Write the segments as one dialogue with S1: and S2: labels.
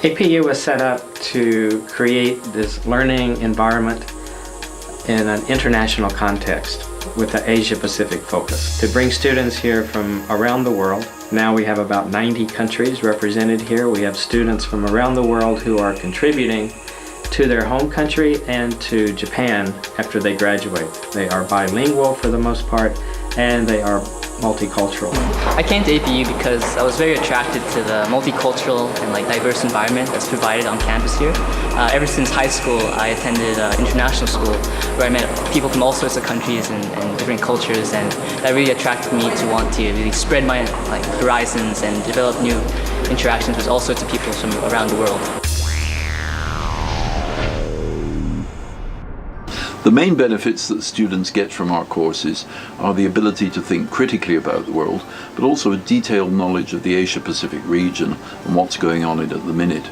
S1: APU was set up to create this learning environment in an international context with an Asia-Pacific focus, to bring students here from around the world. Now we have about 90 countries represented here. We have students from around the world who are contributing to their home country and to Japan after they graduate. They are bilingual for the most part, and they are multicultural.
S2: I came to APU because I was very attracted to the multicultural and diverse environment that's provided on campus here. Ever since high school, I attended international school where I met people from all sorts of countries and different cultures, and that really attracted me to want to really spread my horizons and develop new interactions with all sorts of people from around the world.
S3: The main benefits that students get from our courses are the ability to think critically about the world, but also a detailed knowledge of the Asia-Pacific region and what's going on in it at the minute.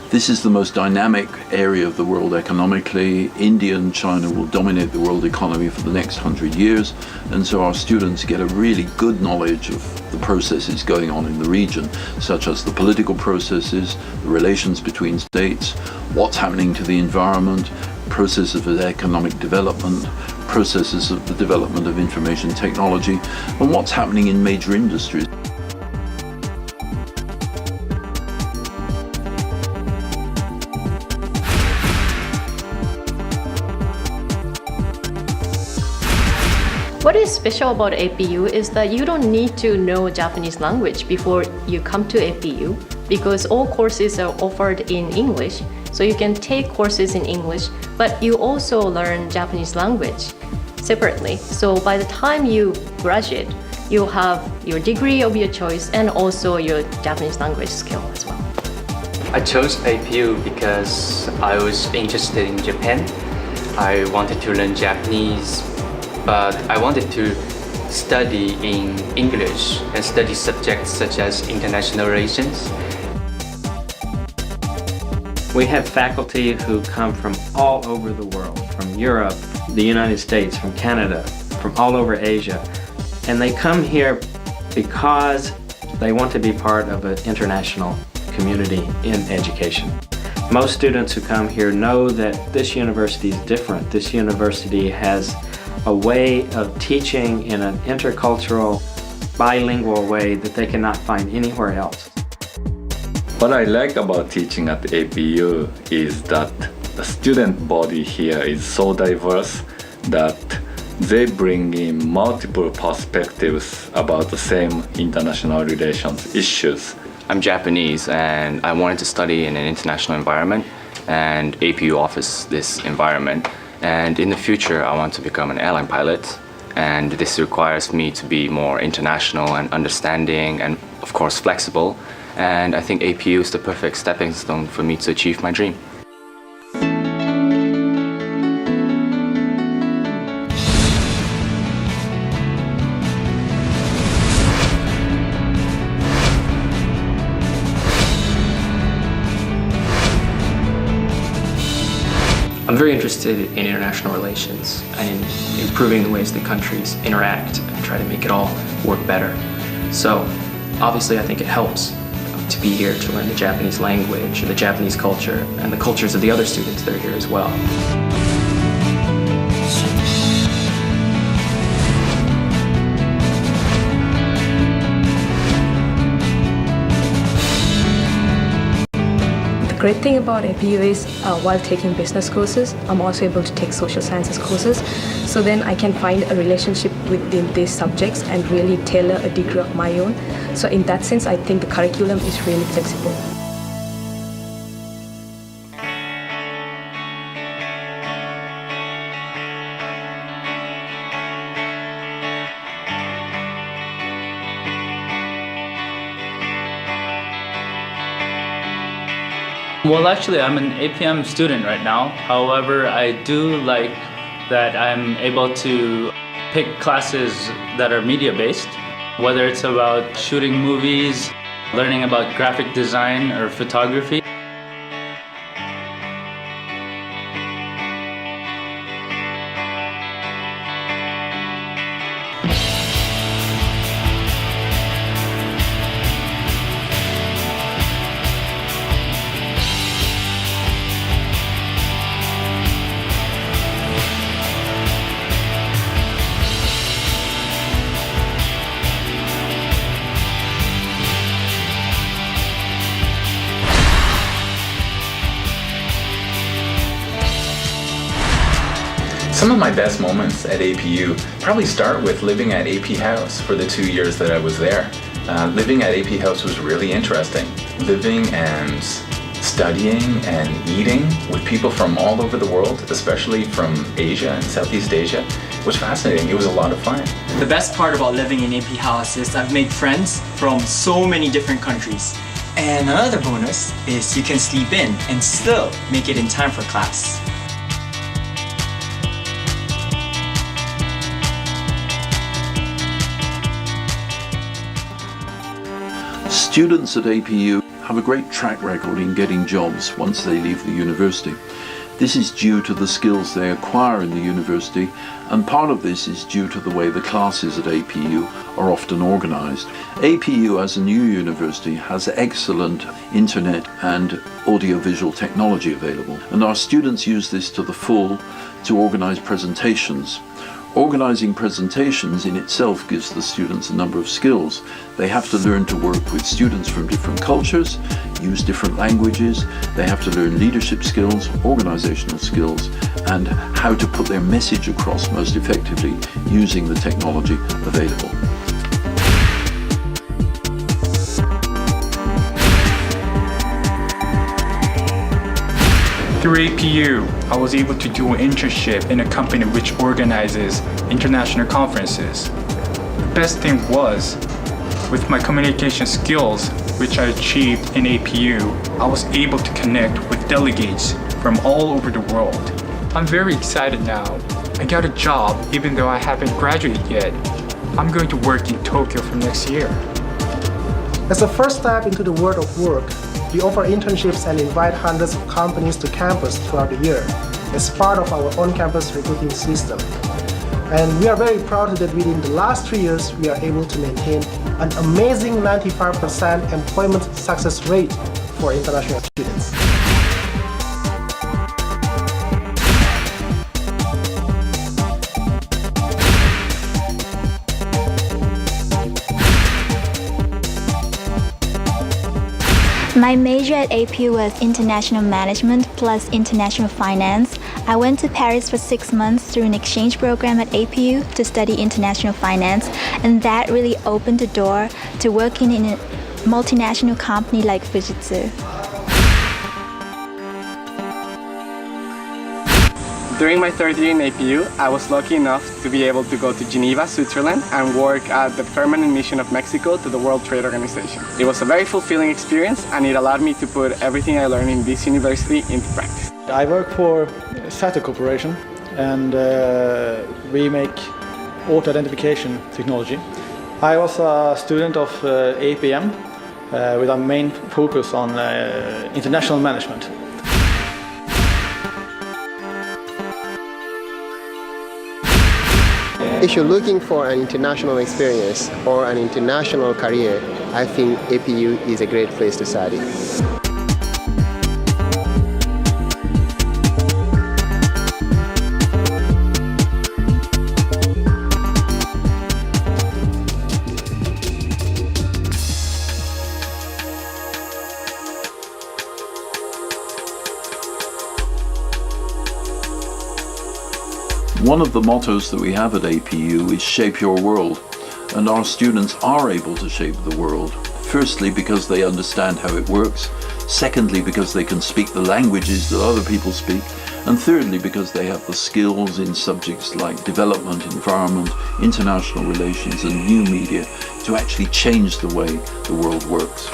S3: This is the most dynamic area of the world economically. India and China will dominate the world economy for the next 100 years, and so our students get a really good knowledge of the processes going on in the region, such as the political processes, the relations between states, what's happening to the environment, processes of economic development, processes of the development of information technology, and what's happening in major industries.
S4: What is special about APU is that you don't need to know Japanese language before you come to APU, because all courses are offered in English. So you can take courses in English, but you also learn Japanese language separately. So by the time you graduate, you'll have your degree of your choice and also your Japanese language skill as well.
S5: I chose APU because I was interested in Japan. I wanted to learn Japanese, but I wanted to study in English and study subjects such as international relations.
S1: We have faculty who come from all over the world, from Europe, the United States, from Canada, from all over Asia. And they come here because they want to be part of an international community in education. Most students who come here know that this university is different. This university has a way of teaching in an intercultural, bilingual way that they cannot find anywhere else.
S6: What I like about teaching at APU is that the student body here is so diverse that they bring in multiple perspectives about the same international relations issues.
S5: I'm Japanese and I wanted to study in an international environment, and APU offers this environment. And in the future, I want to become an airline pilot, and this requires me to be more international and understanding and, of course, flexible. And I think APU is the perfect stepping stone for me to achieve my dream.
S7: I'm very interested in international relations and in improving the ways that countries interact and try to make it all work better. So obviously I think it helps to be here to learn the Japanese language, the Japanese culture, and the cultures of the other students that are here as well.
S8: The great thing about APU is while taking business courses, I'm also able to take social sciences courses. So then I can find a relationship within these subjects and really tailor a degree of my own. So in that sense, I think the curriculum is really flexible.
S9: Well, actually, I'm an APM student right now. However, I do like that I'm able to pick classes that are media-based, whether it's about shooting movies, learning about graphic design or photography.
S10: Some of my best moments at APU probably start with living at AP House for the 2 years that I was there. Living at AP House was really interesting. Living and studying and eating with people from all over the world, especially from Asia and Southeast Asia, was fascinating. It was a lot of fun.
S11: The best part about living in AP House is I've made friends from so many different countries. And another bonus is you can sleep in and still make it in time for class.
S3: Students at APU have a great track record in getting jobs once they leave the university. This is due to the skills they acquire in the university, and part of this is due to the way the classes at APU are often organised. APU, as a new university, has excellent internet and audiovisual technology available, and our students use this to the full to organise presentations. Organising presentations in itself gives the students a number of skills. They have to learn to work with students from different cultures, use different languages, they have to learn leadership skills, organisational skills, and how to put their message across most effectively using the technology available.
S12: Through APU, I was able to do an internship in a company which organizes international conferences. The best thing was, with my communication skills, which I achieved in APU, I was able to connect with delegates from all over the world. I'm very excited now. I got a job even though I haven't graduated yet. I'm going to work in Tokyo from next year.
S13: As a first step into the world of work, we offer internships and invite hundreds of companies to campus throughout the year as part of our on-campus recruiting system. And we are very proud that within the last 3 years, we are able to maintain an amazing 95% employment success rate for international students.
S14: My major at APU was International Management plus International Finance. I went to Paris for 6 months through an exchange program at APU to study International Finance, and that really opened the door to working in a multinational company like Fujitsu.
S15: During my third year in APU, I was lucky enough to be able to go to Geneva, Switzerland and work at the Permanent Mission of Mexico to the World Trade Organization. It was a very fulfilling experience and it allowed me to put everything I learned in this university into practice.
S16: I work for SATA Corporation and we make auto identification technology. I was a student of APM with a main focus on international management.
S17: If you're looking for an international experience or an international career, I think APU is a great place to study.
S3: One of the mottos that we have at APU is Shape Your World, and our students are able to shape the world. Firstly, because they understand how it works. Secondly, because they can speak the languages that other people speak. And thirdly, because they have the skills in subjects like development, environment, international relations and new media to actually change the way the world works.